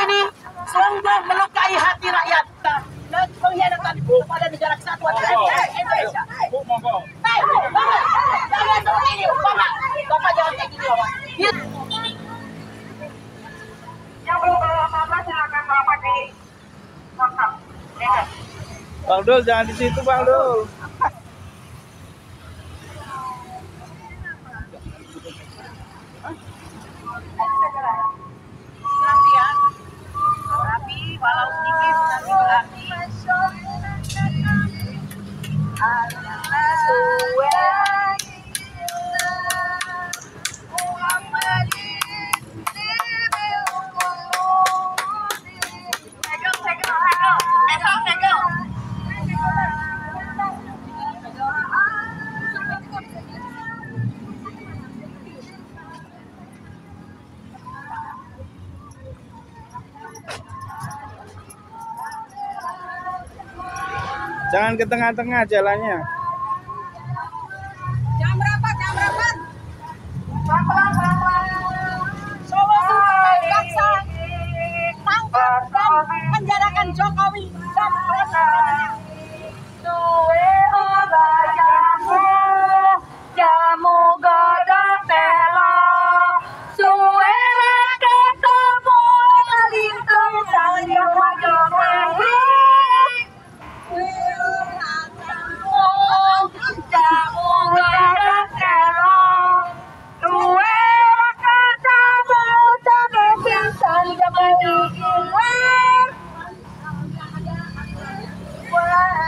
ini sungguh melukai hati rakyat dan pengkhianatan kepada negara kesatuan Republik Indonesia. Hei, Bapak, jangan seperti ini, Bapak jangan kayak gini, Bapak. Yang belum bawa apa-apa silakan Bapak di WhatsApp. Bang Dul, jangan di situ, Bang Dul. Tapi walau sedikit tapi berarti. Jangan ke tengah-tengah jalannya. Jam berapa? Solo bangsa tangkap dan penjarakan Jokowi dan kawan-kawannya. Jamu godok telo, suwe ketemu lintung sayang wajah lagi. Jamu godok telo, suwe ketemu cabai pisang jaman dikiler.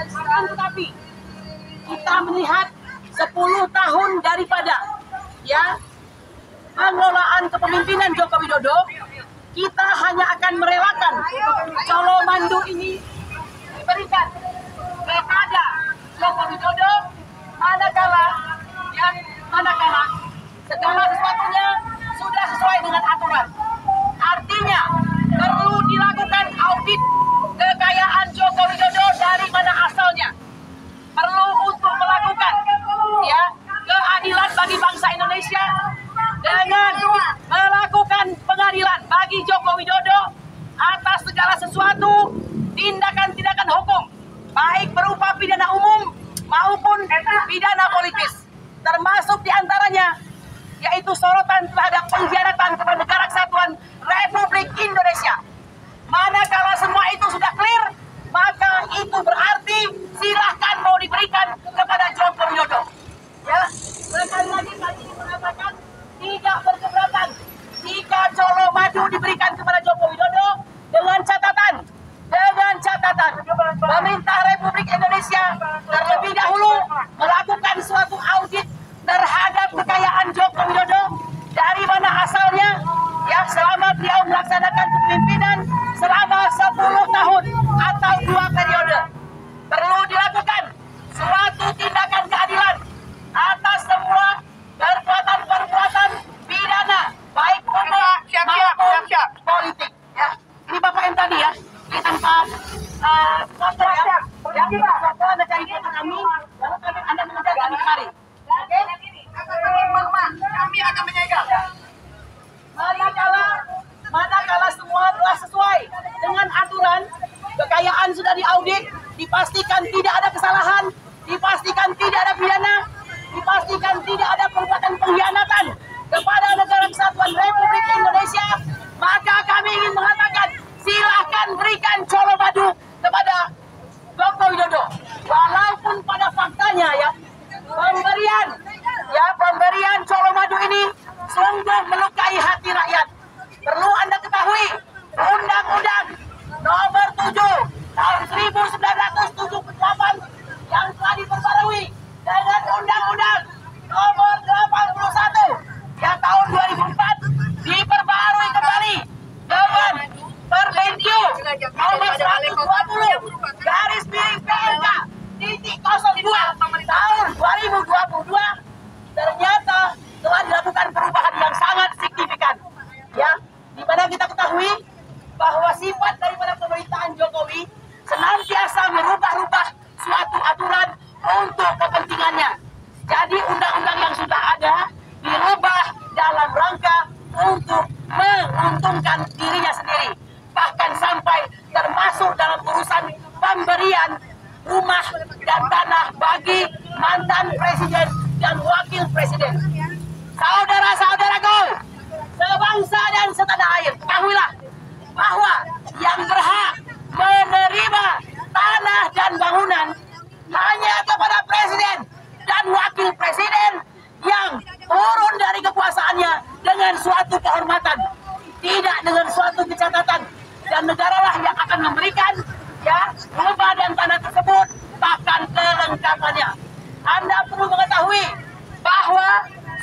Akan tetapi kita melihat 10 tahun daripada pengelolaan kepemimpinan Joko Widodo, kita hanya akan merelakan Colomandu ini diberikan kepada Joko Widodo manakala segala sesuatunya sudah sesuai dengan aturan. Artinya perlu dilakukan audit kekayaan Joko Widodo dari mana asalnya. Perlu untuk melakukan keadilan bagi bangsa Indonesia dengan melakukan pengadilan bagi Joko Widodo atas segala sesuatu tindakan-tindakan hukum, baik berupa pidana umum maupun pidana politis, termasuk diantaranya yaitu sorotan terhadap pengkhianatan kepada negara kesatuan Republik Indonesia. Manakala semua itu sudah clear, maka itu berarti silahkan mau diberikan kepada Joko Widodo. Sekali lagi kami mengatakan tidak berkeberatan jika Colomadu diberikan kepada Joko Widodo dengan catatan pemerintah Republik Indonesia terlebih dahulu melakukan suatu audit terhadap kekayaan Joko Widodo dari mana asalnya selama beliau melaksanakan kepemimpinan selama 10 tahun atau 2 periode. Perlu dilakukan suatu tindakan keadilan atas semua perbuatan pidana baik umum maupun politik. Ini Bapak yang tadi ini tanpa foto foto Anda cari foto kami, lalu Anda mengejar kami kemari. Oke? Kami akan menyegel. Manakala semua telah sesuai dengan aturan, kekayaan sudah diaudit, dipastikan tidak ada kesalahan, dipastikan tidak ada pidana, dipastikan tidak ada perbuatan pengkhianatan kepada negara kesatuan Republik Indonesia, maka kami ingin mengatakan silahkan berikan Colomadu kepada Joko Widodo. Walaupun pada faktanya pemberian Colomadu ini sungguh melukai hati rakyat. Perlu Anda ketahui, Undang-Undang Nomor 7 tahun 1978 yang telah diperbarui dengan Undang-Undang Nomor 81 yang tahun 2004 diperbarui kembali dengan Permenkyu Nomor 120 garis miring PMK titik 02 tahun 2022. Ternyata telah dilakukan perubahan yang sangat signifikan, di mana kita ketahui bahwa sifat daripada pemerintahan Jokowi senantiasa merubah-rubah suatu aturan untuk kepentingannya. Jadi undang-undang yang sudah ada dirubah dalam rangka untuk menguntungkan dirinya sendiri. Bahkan Presiden. Saudara-saudaraku, sebangsa dan setanah air, ketahuilah bahwa yang berhak menerima tanah dan bangunan hanya kepada Presiden dan Wakil Presiden yang turun dari kekuasaannya dengan suatu kehormatan, tidak dengan suatu kecacatan, dan negaralah yang akan memberikan rumah dan tanah tersebut, bahkan kelengkapannya. Anda perlu mengetahui bahwa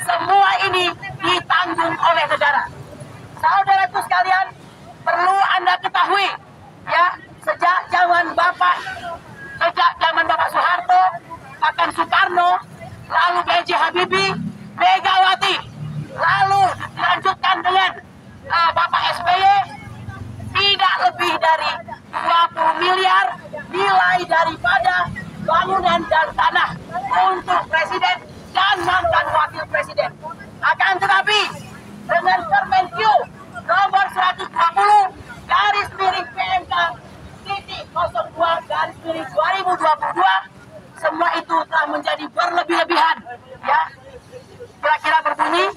semua ini ditanggung oleh negara. Saudaraku sekalian, perlu Anda ketahui sejak zaman Bapak Soeharto, bahkan Soekarno, lalu B.J. Habibie, Megawati, lalu dilanjutkan dengan Bapak SBY, tidak lebih dari 20 miliar nilai daripada bangunan dan tanah untuk Presiden dan mantan Wakil Presiden. Akan tetapi dengan Permen-Q nomor 120 garis miring PMK titik 02 garis miring 2022, semua itu telah menjadi berlebih-lebihan. Kira-kira berbunyi,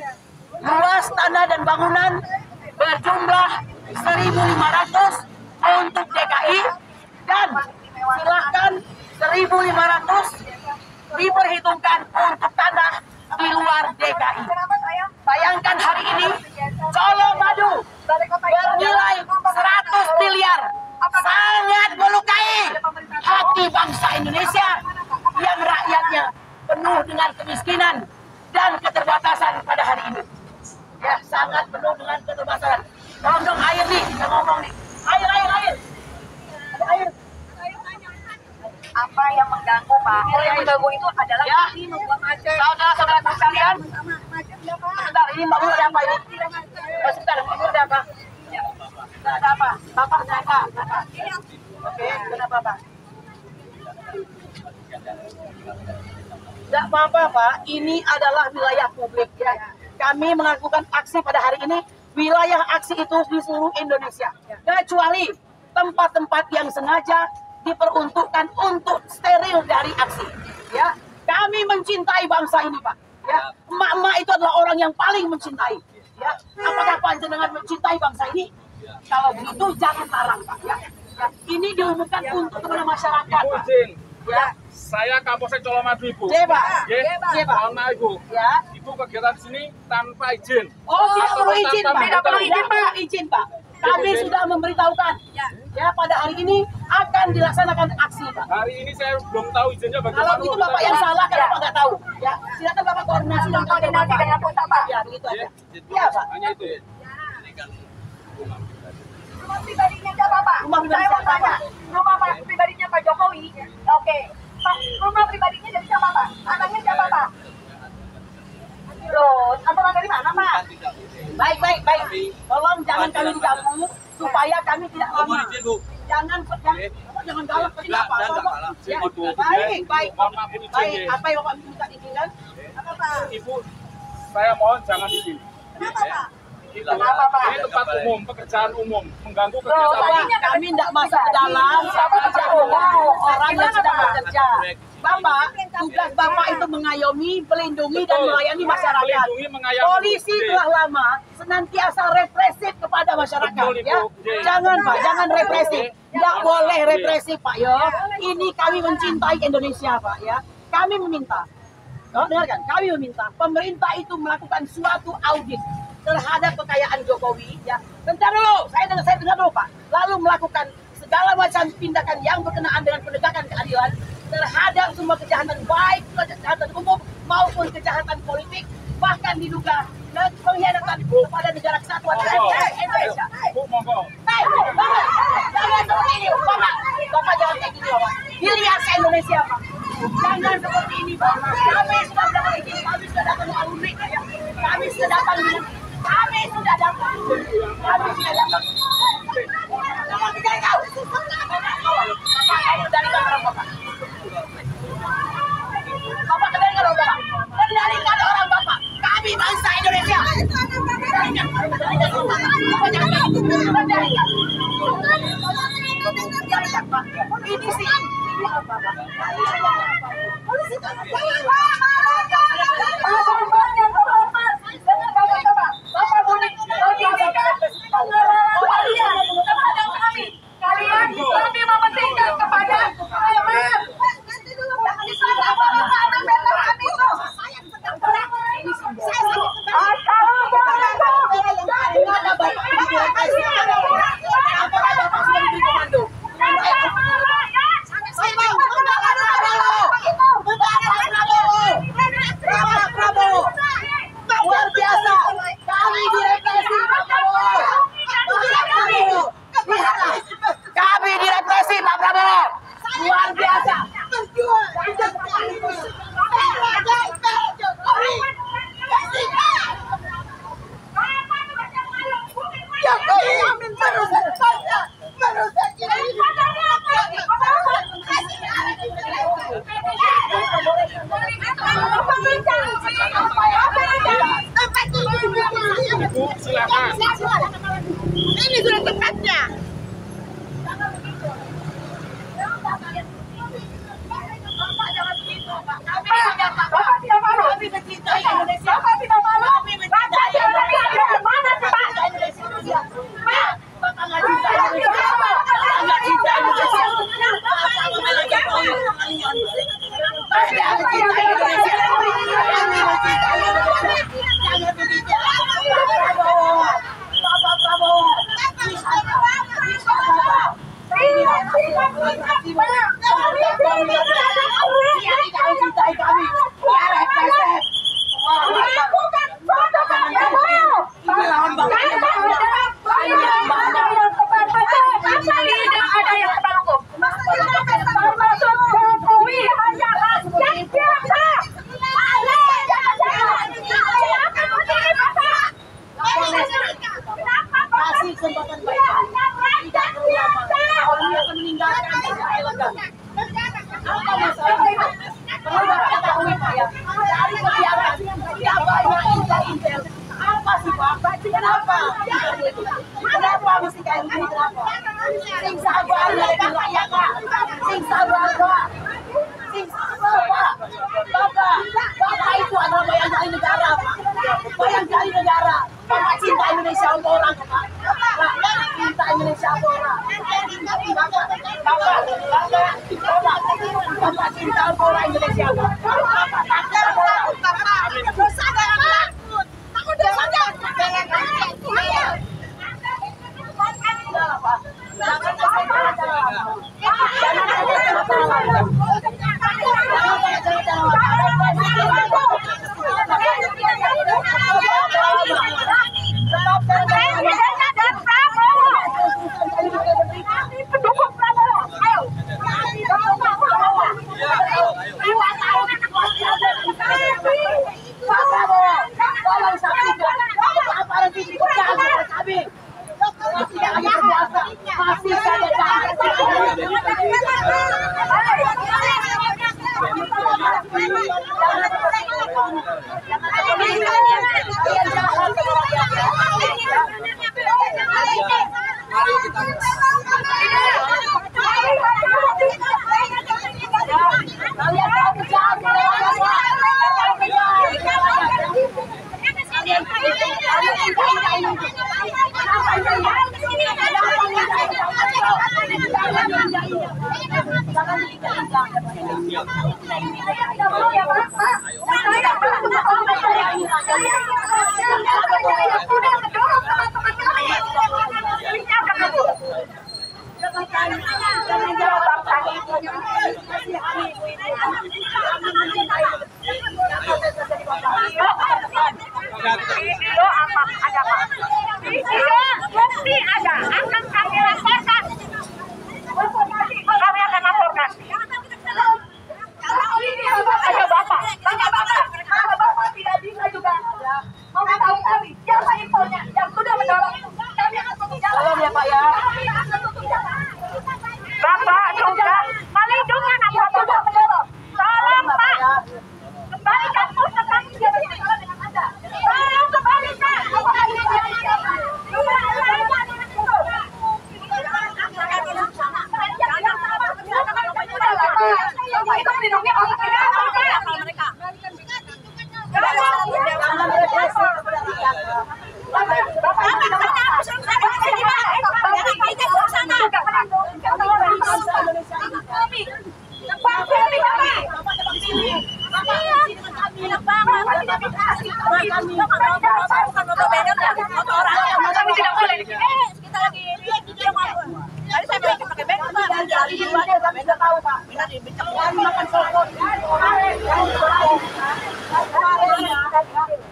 luas tanah dan bangunan berjumlah 1.500 untuk DKI, dan silahkan 1.500 diperhitungkan untuk tanah di luar DKI. Bayangkan hari ini Colomadu bernilai 100 miliar, sangat melukai hati bangsa Indonesia yang rakyatnya penuh dengan kemiskinan dan keterbatasan pada hari ini. Sangat penuh dengan keterbatasan. Tolong dong air nih, kita ngomong nih. Air. Ada air. Apa yang mengganggu Pak? Yang mengganggu itu adalah ini membuat macet. Saudara-saudara sekalian, sebentar, ini Mbak Nur ada apa ini? Sebentar, Mbak Nur ada apa? Ada apa? Bapak siapa? Oke, kenapa Pak? Tidak apa-apa Pak, ini adalah wilayah publik ya. Kami melakukan aksi pada hari ini, wilayah aksi itu di seluruh Indonesia. Kecuali tempat-tempat yang sengaja diperuntukkan untuk steril dari aksi. Kami mencintai bangsa ini Pak. Emak-emak itu adalah orang yang paling mencintai. Apakah panjenengan mencintai bangsa ini? Kalau begitu jangan larang Pak. Ini diumumkan untuk kepada masyarakat. Saya Kapolsek Colomadu Ibu. Pak. Mohon maaf Ibu. Ibu kegiatan di sini tanpa izin. Tidak perlu izin Pak. Tidak perlu izin Pak. Kami sudah memberitahukan. Pada hari ini akan dilaksanakan aksi Pak. Hari ini saya belum tahu izinnya bagaimana. Kalau begitu Bapak yang salah, kenapa nggak tahu? Silakan Bapak koordinasi dan koordinasi dengan pusat Pak. Begitu aja. Iya Pak. Hanya itu. Rumah pribadinya siapa Pak? Rumah pribadi Saya mau siapa, tanya. Rumah pribadinya Pak Jokowi. Oke. Pak, rumah pribadinya dari siapa Pak? Anaknya siapa Pak? Terus, aturan dari mana Pak? Baik. Tolong jangan kami diganggu supaya kami tidak lama. Jangan galak tadi Bapak. Baik. Apa yang Bapak minta diizinkan? Apa Pak? Ibu, saya mohon jangan izin. Kenapa Pak? Kenapa Pak? Ini tempat umum, pekerjaan umum, mengganggu kegiatan. Bapak, kami tidak masuk ke dalam, orang yang sedang bekerja. Bapak, tugas Bapak itu mengayomi, melindungi dan melayani masyarakat. Polisi telah lama senantiasa represif kepada masyarakat. Jangan Pak, jangan represif. Tidak boleh represif Pak Ini kami mencintai Indonesia Pak Kami meminta. Dengarkan, kami meminta pemerintah itu melakukan suatu audit terhadap kekayaan Jokowi Bentar dulu, saya dengar dulu Pak. Lalu melakukan segala macam tindakan yang berkenaan dengan penegakan keadilan terhadap semua kejahatan, baik kejahatan umum maupun kejahatan politik, bahkan diduga pengkhianatan kepada negara kesatuan Indonesia. Bapak, jangan seperti ini Bapak jangan kayak gini Bapak. Dilihat ke Indonesia Pak. Jangan seperti ini Pak. Kami sudah dapat izin, kami sudah datang audit kami sudah datang. Bapak kendalikan orang Bapak. Kendalikan orang Bapak. Kami bangsa Indonesia. Kendalikan Pak. Ini sih. Polisi. kasih Pak. Kenapa? Kenapa mesti kayak begini? Kenapa? Sing sabar dari rakyat Pak. Sing sabar Pak. Sing sabar Pak. Bapak itu adalah bayang dari negara Pak. Bayang dari negara. Bapak cinta Indonesia untuk orang Pak. Cinta Indonesia untuk orang. Bapak cinta untuk orang Indonesia Pak.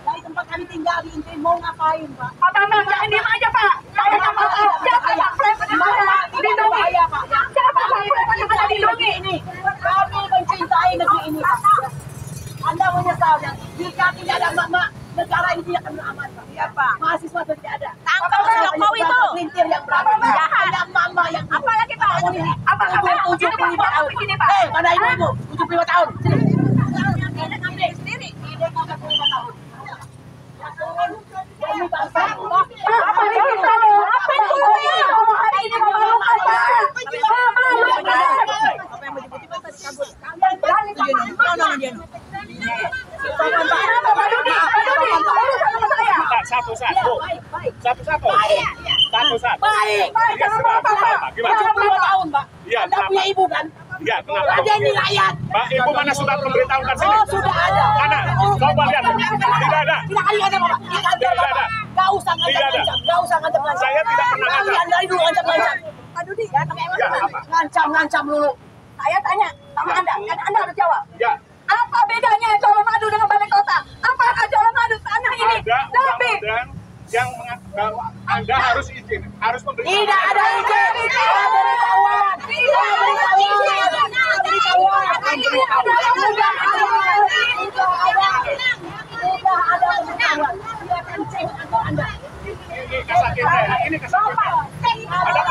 Dari tempat kami tinggal di Inti mau ngapain Pak? Pak Bambang, jangan diem aja Pak. Saya nggak mau tahu siapa Pak Presiden dilindungi. Siapa Pak Presiden yang dilindungi ini? Kami mencintai negeri ini Pak. Anda menyesal jika tidak ada mak-mak negara ini akan aman Pak. Iya Pak. Mahasiswa tidak ada. Tangkap Jokowi itu. Pelintir yang berapa? Ada mama yang Apalagi Pak? Apa kabar? 75 tahun. Mana ibu? 75 tahun. Sendiri. Demi bangsa. Apa ini kamu? Apa ini kamu hari ini memalukan Pak? Satu-satu. Baik. Gimana? 75 tahun, Pak. Iya, Anda punya ibu kan? Iya, kenapa? Ada ini rakyat. Pak, ibu mana surat memberitahukan sini? Oh, sudah ada. Mana? Coba lihat. Tidak ada. Tidak kali ada, Bapak. Di kantor Tidak Bapak. ada. Gak usah ngancam-ngancam. Gak usah ngancam-ngancam. Saya tidak pernah ngancam. Kalian dari dulu ngancam-ngancam. Pak Dudi, ya, Ya, apa? Ngancam dulu. saya tanya sama Anda, kan Anda harus jawab. Ya, Apa bedanya Colomadu dengan Balai Kota? Apakah Colomadu tanah ini ada lebih? undang-undang yang bahwa Anda harus izin, harus memberi. Tidak ada izin. Pemberitahuan. Ini kesakitnya, ini kesakitnya. Ada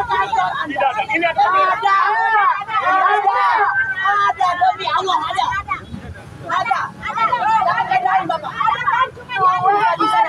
pemberitahuan. Tidak ada. Ini ada. Ada demi Allah ada. Jangan bedain Bapak. Bisa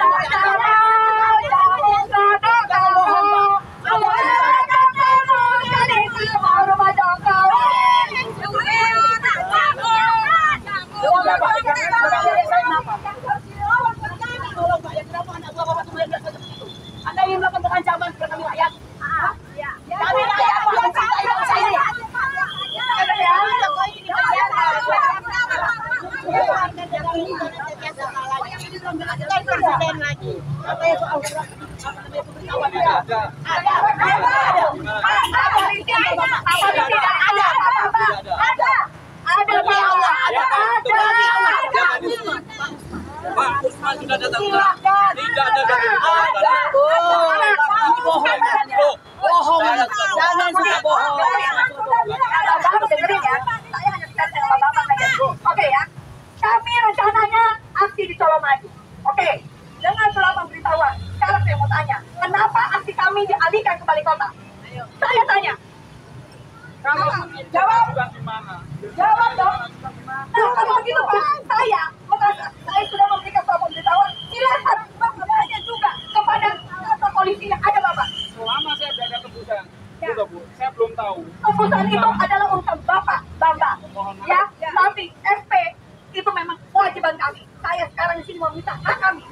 kita presiden lagi. Apa yang soal surat pemberitahuan ada? Ada Pak Allah, ada. Pak Usman sudah datang. Silakan. Tidak ada gangguan. Ada. Bohong. Jangan suka bohong. Oke ya, kami rencananya aksi di Colomadu. Oke, dengan surat pemberitahuan. Sekarang saya mau tanya, kenapa aksi kami dialihkan ke balai kota? Saya tanya. Jawab. Jawab dong. Nah, kalau gitu Pak, saya sudah memberikan surat pemberitahuan. Silakan Bapak juga kepada kantor polisi yang ada Bapak. Selama saya berada tebusan, Bu, saya belum tahu. Tebusan itu adalah urusan Bapak, Bangga. Ya, tapi SP itu memang kewajiban kami. Saya sekarang di sini mau minta hak kami.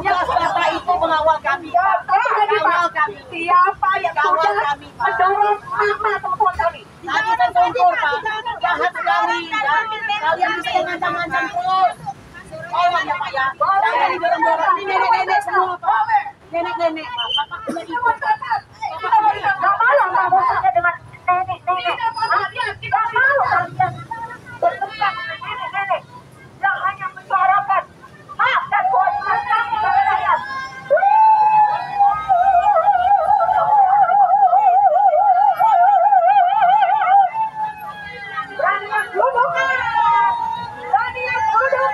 Jelas Bapak itu mengawal kami. Kawal kami. Siapa yang sudah mendorong mama teman-teman kami? Tadi kan tempur Pak, jahat sekali ya. Kalian bisa ngancam-ngancam terus. Tolong ya Pak ya, jangan didorong-dorong. Ini nenek-nenek semua Pak. Nenek-nenek Pak, Bapak punya ibu. Gak malu kamu dengan nenek-nenek. Gak malu kalian berdebat dengan nenek-nenek yang hanya menyuarakan hak dan kewajiban kami sebagai rakyat. Berani duduk. Berani duduk.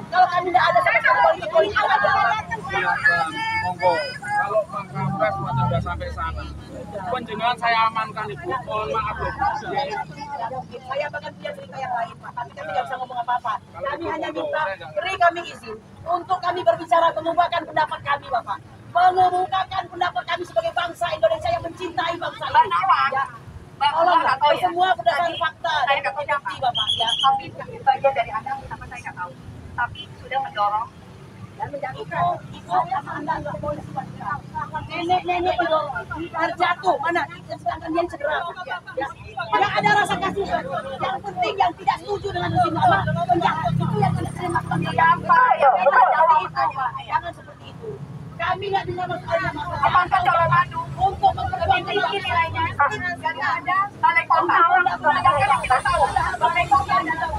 Kalau kami tidak ada politik ada. Silakan, monggo. Kalau Pak Kapres sudah sampai sana, penjenengan saya amankan Ibu. Mohon maaf loh. Saya bahkan punya cerita yang lain Pak, tapi kami tidak bisa ngomong apa-apa. Kami hanya minta beri kami izin untuk kami berbicara, mengemukakan pendapat kami Bapak. Mengemukakan pendapat kami sebagai bangsa Indonesia yang mencintai bangsa ini. Ya. Tolong semua berdasarkan fakta dan bukti Bapak ya. Tapi bagian dari Anda, kenapa saya nggak tahu. Tapi sudah mendorong Dan menjatuhkan itu Anda nggak boleh nenek-nenek itu terjatuh mana sedangkan dia cedera ya. Tidak ada rasa kasih. Yang penting yang tidak setuju dengan rezim lama penjahat itu yang tidak terima siapa ya? Bukan dari itu. Jangan seperti itu. Kami nggak bisa masalah. Apakah Colomadu untuk memperbaiki nilainya? Karena ada balai kota. Kita tahu balai kota tidak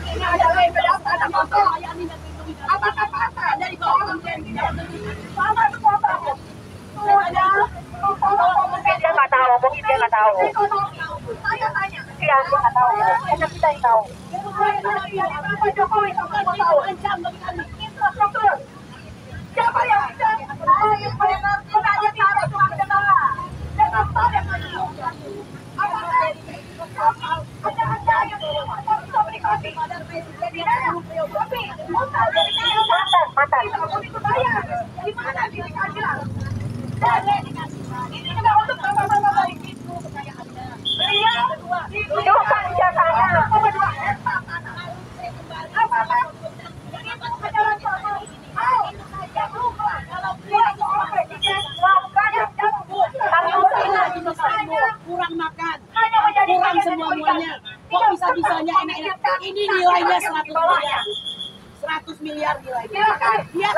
ini adalah ada motor. Apakah pasar dari bawah sama semua bangun? Mungkin dia nggak tahu, mungkin dia nggak tahu. Saya tanya. Iya, dia nggak tahu. Hanya kita yang tahu. Pak Jokowi sama mau tahu. Infrastruktur. Siapa yang bisa? Yang menanya cara tuan negara. Dengan pada apakah ada yang bisa menikmati? Tapi mantan. Itu bayar. Gimana dia keadilan? Ini juga untuk bapak-bapak itu beliau ditujukan jasanya kedua kurang makan, kurang semuanya. Kok bisa-bisanya enak-enak? Ini nilainya 100 miliar nilainya. Dia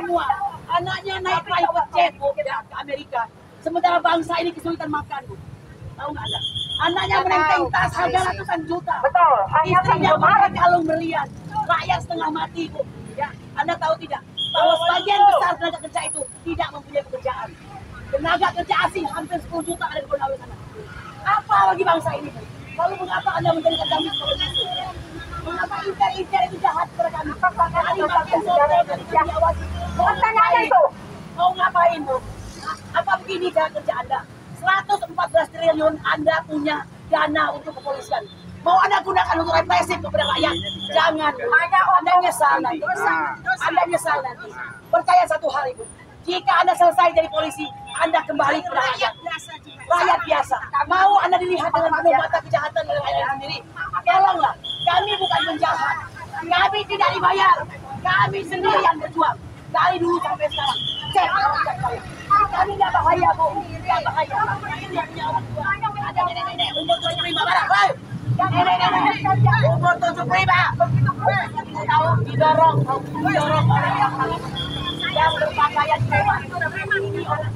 semua. Anaknya naik private jet ke Amerika. Sementara bangsa ini kesulitan makan, Bu. Tahu nggak Anda? Anaknya menenteng tas harga ratusan juta. betul. Istrinya pakai kalung berlian. Rakyat setengah mati, Bu. Ya, Anda tahu tidak? bahwa sebagian besar tenaga kerja itu tidak mempunyai pekerjaan. Tenaga kerja asing hampir 10 juta ada di Konawe sana. Apa lagi bangsa ini? Lalu mengapa Anda menjadikan kami sebagai musuh? Mengapa inter itu jahat kepada kami? Mau ngapain, Bu? Apa begini cara kerja Anda? 114 triliun Anda punya dana untuk kepolisian. Mau Anda gunakan untuk represif kepada rakyat? Jangan. Anda nyesal nanti. Anda nyesal nanti. Percaya satu hal, Ibu. Jika Anda selesai jadi polisi, Anda kembali kepada rakyat. Rakyat biasa. Mau Anda dilihat dengan penuh mata kejahatan oleh rakyat sendiri? Tolonglah. Kami bukan penjahat. Kami tidak dibayar. Kami sendiri yang berjuang. Dari dulu sampai sekarang. Cek saya. Kami nggak bahaya, Bu. Nggak bahaya. Ini punya orang tua. Ada nenek-nenek umur 75 barang. Nenek-nenek umur 75. Tahu didorong oleh yang berpakaian mewah. Ini orang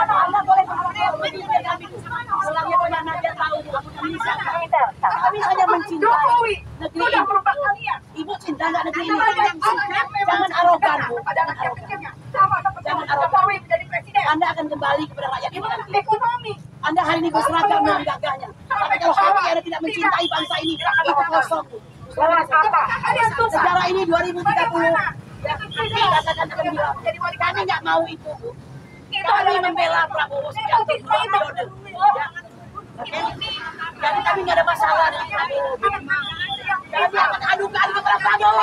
Anda boleh mengingat kami. Selama banyak naga tahu kami siapa. Kami hanya mencintai negeri ini. Ibu cinta nggak negeri ini? Jangan arogan, Bu. Jangan arogan. Anda akan kembali kepada rakyat ini nanti. Anda hari ini berseragam dengan gagahnya. Tapi kalau hati Anda tidak mencintai bangsa ini, itu kosong, Bu. Sejarah ini 2030. Ya, katakan akan bilang, kami nggak mau itu, Bu. Kami membela Prabowo Subianto 2 periode. Jadi kami nggak ada masalah dengan Prabowo. Kami akan adukan kepada Prabowo.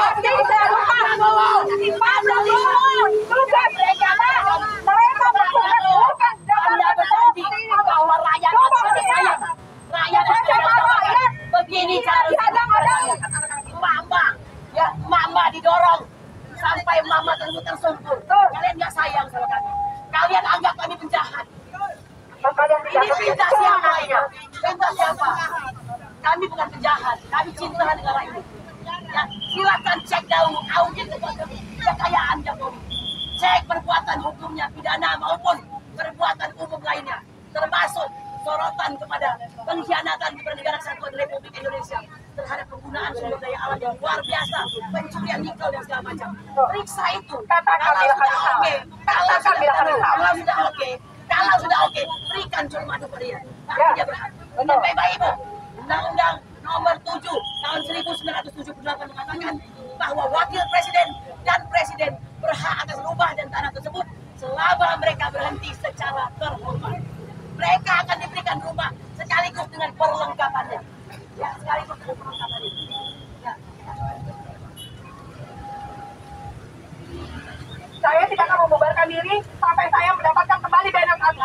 Anda berjanji bahwa rakyat akan disayang. Rakyat akan disayang. Begini cara Mama didorong sampai Mama tersungkur. Kalian nggak sayang sama kami. Kalian anggap kami penjahat. Ini perintah siapa ya? Perintah siapa? Kami bukan penjahat. Kami cinta negara ini. Ya, silakan cek dahulu audit kekayaan Jokowi. Cek perbuatan hukumnya, pidana maupun perbuatan umum lainnya, termasuk sorotan kepada pengkhianatan kepada negara kesatuan Republik Indonesia terhadap penggunaan sumber daya alam yang luar biasa, pencurian nikel dan segala macam. Periksa itu. Kalau sudah oke, berikan cuma kepada dia. Dia berhak. Bapak Ibu, Undang-Undang Nomor 7 tahun 1978 mengatakan bahwa wakil presiden dan presiden berhak atas rumah dan tanah tersebut selama mereka berhenti secara terhormat. Mereka akan diberikan rumah sekaligus dengan perlengkapannya. Ya, sekaligus dengan perlengkapannya. Ya. Saya tidak akan membubarkan diri sampai saya mendapatkan kembali dana kami.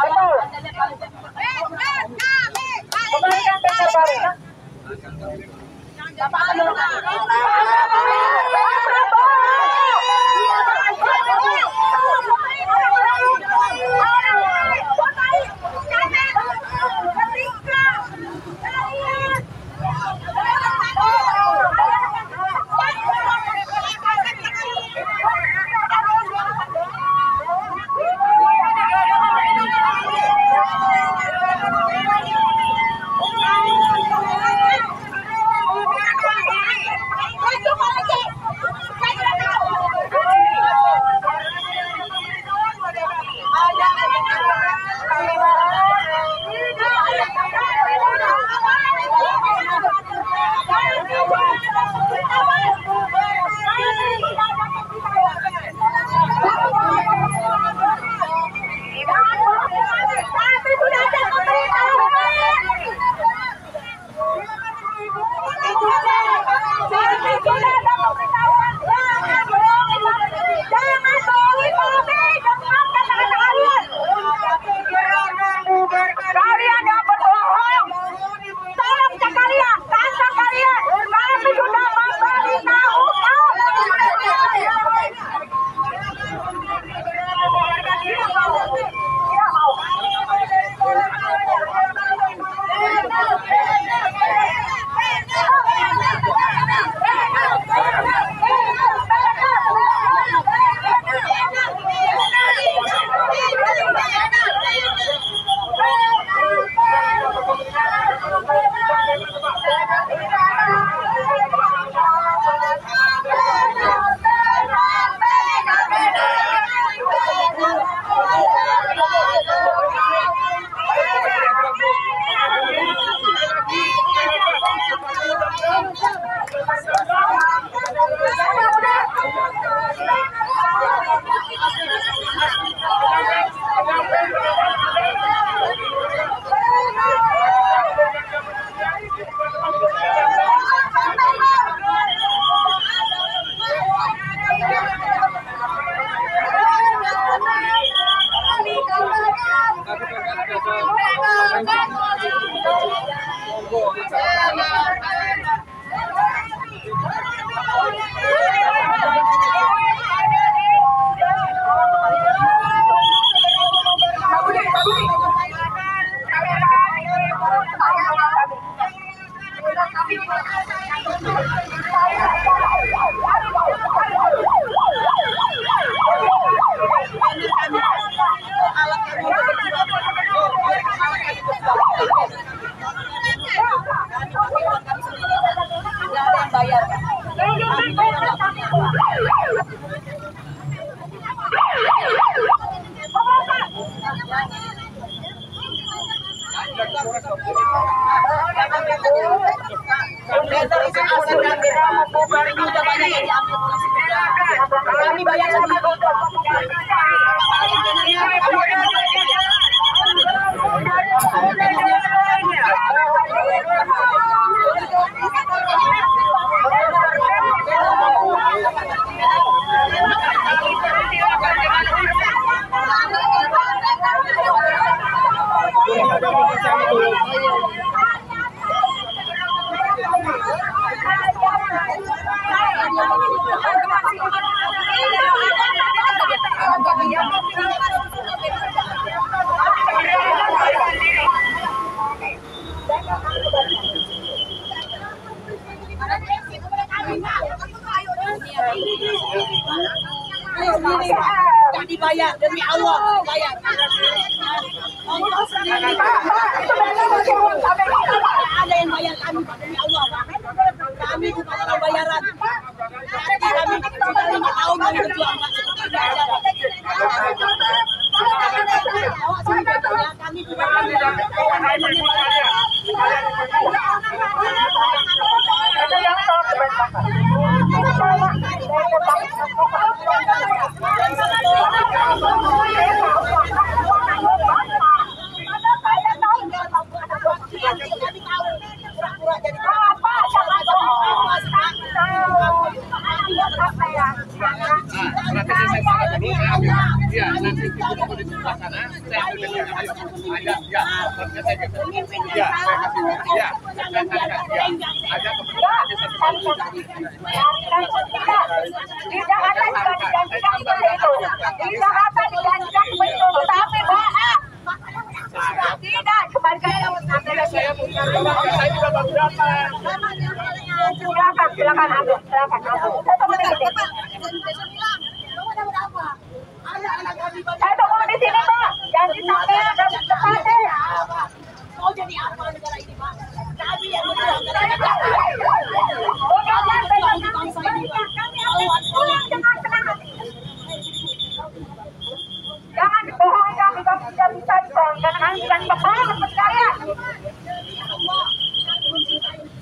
Kembalikan dana baru. Bapak akan melakukan. Itu Kami bayar sendiri. Jadi bayar demi Allah, bayar. Allah sendiri. Ada yang bayar kami demi Allah, Pak. Kami bukan orang bayaran. Kami sudah 5 tahun kami berjuang, Pak. Kami bukan silakan ambil. Saya tunggu di sini, Pak. Jangan disampein dan tempatnya. Mau jadi apa negara ini, Pak? Kami yang berjuang bangsa ini, Pak. Jangan dibohongi kami tidak bisa dibohong karena kami bukan pembohong percaya.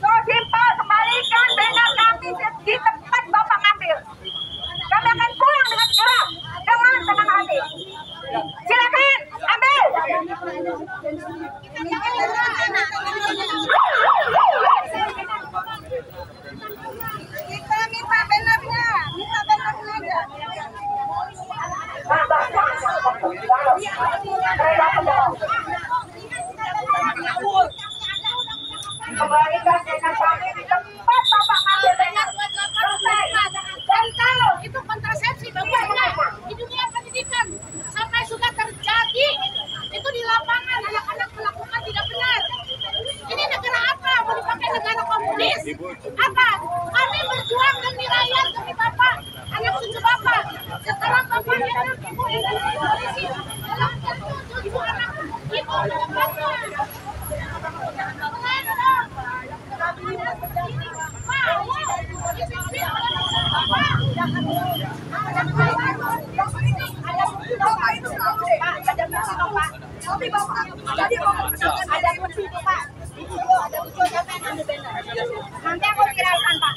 So simpel, kembalikan banner kami di tempat Bapak ngambil. Kami akan pulang dengan segera dengan tenang hati. Silakan ambil. Kita minta bannernya aja. Kembalikan dengan kami di tempat Bapak ngambil banner. Dan kalau itu kontrasepsi bagusnya di dunia pendidikan sampai sudah terjadi itu di lapangan anak-anak melakukan tidak benar. Ini negara apa? Mau dipakai negara komunis? Apa? Kami berjuang demi rakyat, demi Bapak, anak cucu Bapak. Sekarang Bapak enak, Ibu enak di polisi. Dalam ibu anak, ibu dengan Bapak. Nanti aku kirakan, Pak.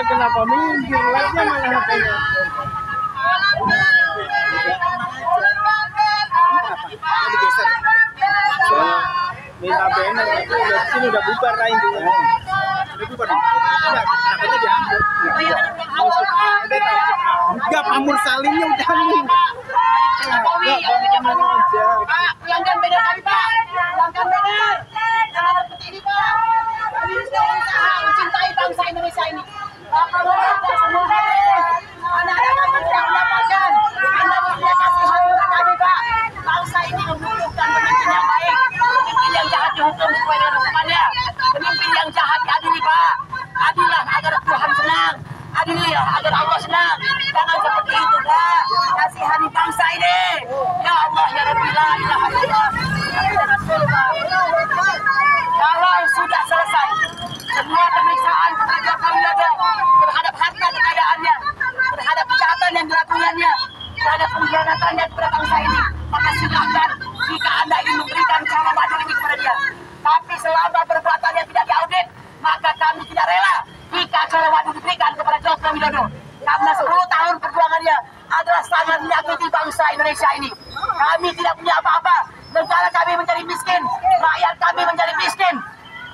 Kenapa minggir lagi malah HP-nya? Minta banner itu udah sini udah bubar lah intinya. Udah bubar. Enggak, HP-nya diambil. Enggak, pamur salimnya udah ambil. Enggak, bang aja. Pak, pulangkan banner kami, Pak. Pulangkan banner. Jangan seperti ini, Pak. Kami sudah berusaha mencintai bangsa Indonesia ini. Bapak bekerja semua habis. Anak-anak kami tidak mendapatkan. Anda tidak kasih hak kepada kami, Pak. Bangsa ini membutuhkan pemimpin yang baik. Pemimpin yang jahat dihukum sesuai dengan hukumannya. Pemimpin yang jahat diadili, Pak. Adilah agar Tuhan senang. adililah agar Allah senang. Jangan seperti itu, Pak. Kasihani bangsa ini. Ya Allah, ya Rabbi, la ilaha illallah. Kalau sudah selesai semua pemeriksaan kepada Joko Widodo terhadap harta kekayaannya, terhadap kejahatan yang dilakukannya, terhadap pengkhianatannya kepada bangsa ini, maka silakan jika Anda ingin memberikan cara madu ini kepada dia. Tapi selama perbuatannya tidak diaudit, maka kami tidak rela jika cara madu diberikan kepada Joko Widodo. Karena 10 tahun perjuangannya adalah sangat menyakiti bangsa Indonesia ini. Kami tidak punya apa-apa. Negara kami menjadi miskin, rakyat kami menjadi miskin.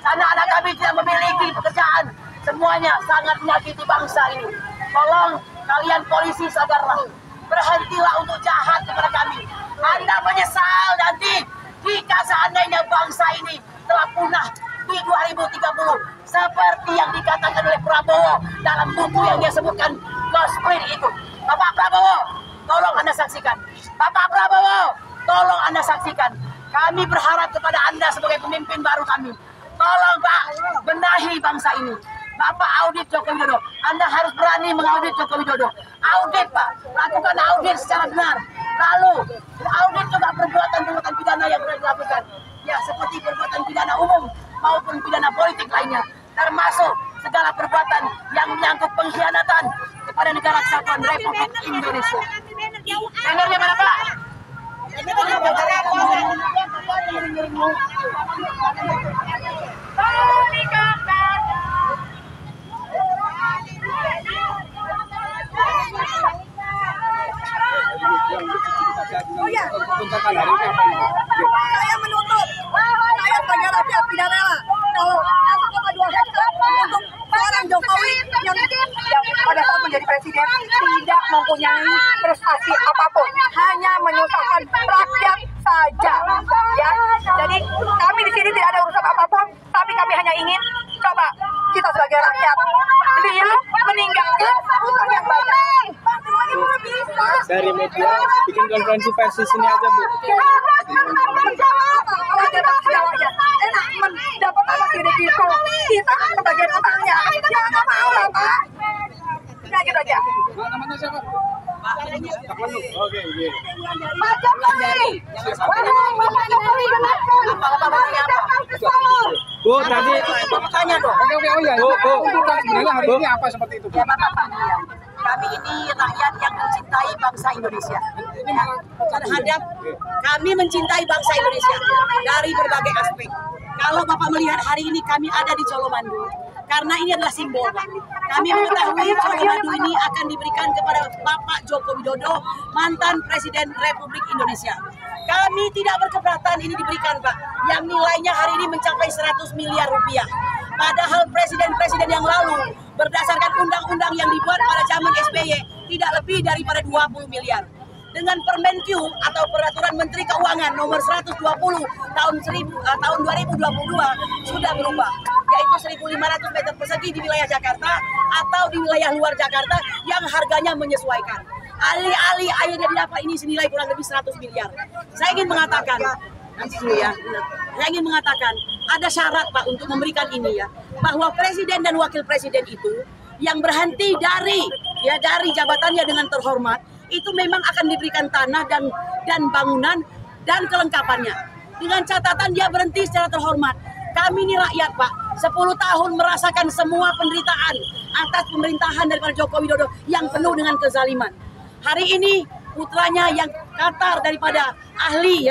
Anak-anak kami tidak memiliki pekerjaan. Semuanya sangat menyakiti bangsa ini. Tolong kalian polisi sadarlah. Berhentilah untuk jahat kepada kami. Anda menyesal nanti jika seandainya bangsa ini telah punah di 2030. Seperti yang dikatakan oleh Prabowo dalam buku yang dia sebutkan Lost Print itu. Bapak Prabowo, tolong Anda saksikan. Bapak Prabowo, tolong Anda saksikan. Kami berharap kepada Anda sebagai pemimpin baru kami. Tolong Pak, benahi bangsa ini. Bapak audit Joko Widodo. Anda harus berani mengaudit Joko Widodo. Audit Pak, lakukan audit secara benar. Lalu audit juga perbuatan-perbuatan pidana yang sudah dilakukan. Ya, seperti perbuatan pidana umum maupun pidana politik lainnya. Termasuk segala perbuatan yang menyangkut pengkhianatan kepada Negara Kesatuan Republik Indonesia. Bannernya mana Pak? Saya menuntut, saya sebagai rakyat tidak rela kalau 1,2 hektar untuk seorang Jokowi yang pada saat menjadi presiden tidak mempunyai prestasi apapun, hanya menyusahkan rakyat saja. Ya, jadi kami di sini tidak ada urusan apapun, tapi kami hanya ingin coba kita sebagai rakyat beliau meninggalkan utang yang banyak. Dari media bikin konferensi pers di sini aja Bu. Enak mendapat apa sidik itu kita sebagai utangnya, ya nggak mau lah Pak. Ya gitu aja. Namanya siapa? Oke. Pak Jokowi, Bapak Jokowi dengarkan. Bu, tadi Tanya dong. Oke, oh iya. Bu, sebenarnya hari ini apa seperti itu? Ya Bapak, kami ini rakyat yang mencintai bangsa Indonesia. Terhadap kami mencintai bangsa Indonesia dari berbagai aspek. Kalau Bapak melihat hari ini kami ada di Colomadu, karena ini adalah simbol Pak. Kami mengetahui Colomadu ini akan diberikan kepada Bapak Joko Widodo, mantan Presiden Republik Indonesia. Kami tidak berkeberatan ini diberikan Pak, yang nilainya hari ini mencapai 100 miliar rupiah. Padahal presiden-presiden yang lalu berdasarkan undang-undang yang dibuat pada zaman SBY tidak lebih daripada 20 miliar. Dengan Permenkyu atau Peraturan Menteri Keuangan nomor 120 tahun 2022 sudah berubah, yaitu 1.500 meter persegi di wilayah Jakarta atau di wilayah luar Jakarta yang harganya menyesuaikan. Alih-alih airnya didapat ini senilai kurang lebih 100 miliar. Saya ingin mengatakan, saya ingin mengatakan ada syarat Pak untuk memberikan ini ya, bahwa presiden dan wakil presiden itu yang berhenti dari jabatannya dengan terhormat itu memang akan diberikan tanah dan bangunan dan kelengkapannya dengan catatan dia berhenti secara terhormat. Kami ini rakyat Pak, 10 tahun merasakan semua penderitaan atas pemerintahan daripada Joko Widodo yang penuh dengan kezaliman. Hari ini putranya yang Qatar daripada ahli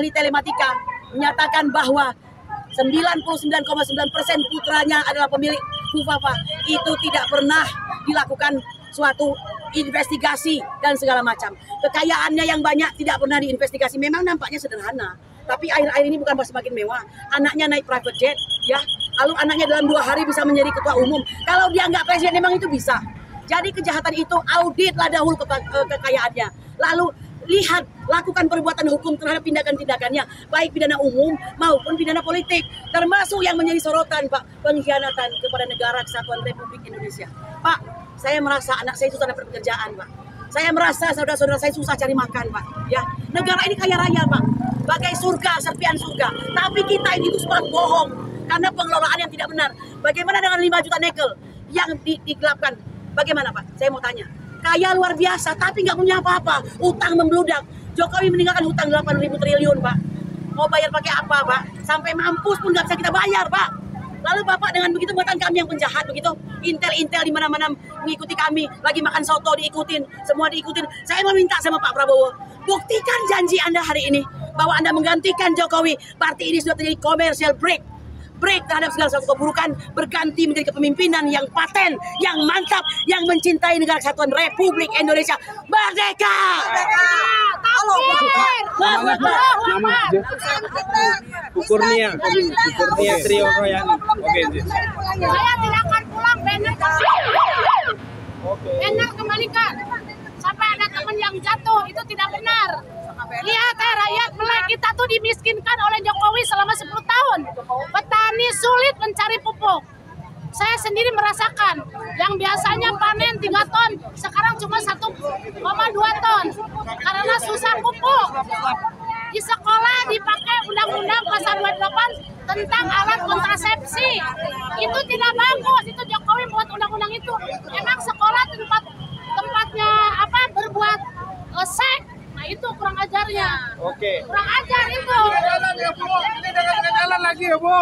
telematika menyatakan bahwa 99,9% putranya adalah pemilik Hufafa. Itu tidak pernah dilakukan suatu investigasi dan segala macam. Kekayaannya yang banyak tidak pernah diinvestigasi. Memang nampaknya sederhana, tapi akhir-akhir ini bukan semakin mewah. Anaknya naik private jet, ya. Lalu anaknya dalam 2 hari bisa menjadi ketua umum. Kalau dia nggak presiden, memang itu bisa. Jadi kejahatan itu auditlah dahulu kekayaannya. Lalu lihat, lakukan perbuatan hukum terhadap tindakan-tindakannya, baik pidana umum maupun pidana politik. Termasuk yang menjadi sorotan Pak, pengkhianatan kepada Negara Kesatuan Republik Indonesia. Pak, saya merasa anak saya susah dapat pekerjaan Pak. Saya merasa saudara-saudara saya susah cari makan Pak. Ya, negara ini kaya raya Pak, bagai surga, serpian surga. Tapi kita ini itu semua bohong karena pengelolaan yang tidak benar. Bagaimana dengan 5 juta nikel yang digelapkan? Bagaimana Pak? Saya mau tanya. Kaya luar biasa, tapi nggak punya apa-apa. Utang membludak. Jokowi meninggalkan hutang 8.000 triliun, Pak. Mau bayar pakai apa, Pak? Sampai mampus pun nggak bisa kita bayar, Pak. Lalu Bapak dengan begitu buatan kami yang penjahat begitu. Intel-intel di mana-mana mengikuti kami. Lagi makan soto diikutin, semua diikutin. Saya mau minta sama Pak Prabowo, buktikan janji Anda hari ini bahwa Anda menggantikan Jokowi. Berarti ini sudah terjadi commercial break terhadap segala sesuatu keburukan, berganti menjadi kepemimpinan yang paten, yang mantap, yang mencintai negara kesatuan Republik Indonesia. Merdeka! Kurnia Trio Royani. Oke. Saya tidak akan pulang, benar kembalikan. Sampai ada teman yang jatuh, itu tidak benar. Lihat rakyat Melay kita tuh dimiskinkan oleh Jokowi selama 10 tahun. Petani sulit mencari pupuk. Saya sendiri merasakan yang biasanya panen 3 ton, sekarang cuma 1,2 ton. Karena susah pupuk. Di sekolah dipakai Undang-Undang Pasal 28 tentang alat kontrasepsi. Itu tidak bagus, itu Jokowi buat undang-undang itu. Emang sekolah tempatnya apa berbuat seks. Nah itu kurang ajarnya. Oke. Kurang ajar itu. Ini jalan lagi ya, Bu.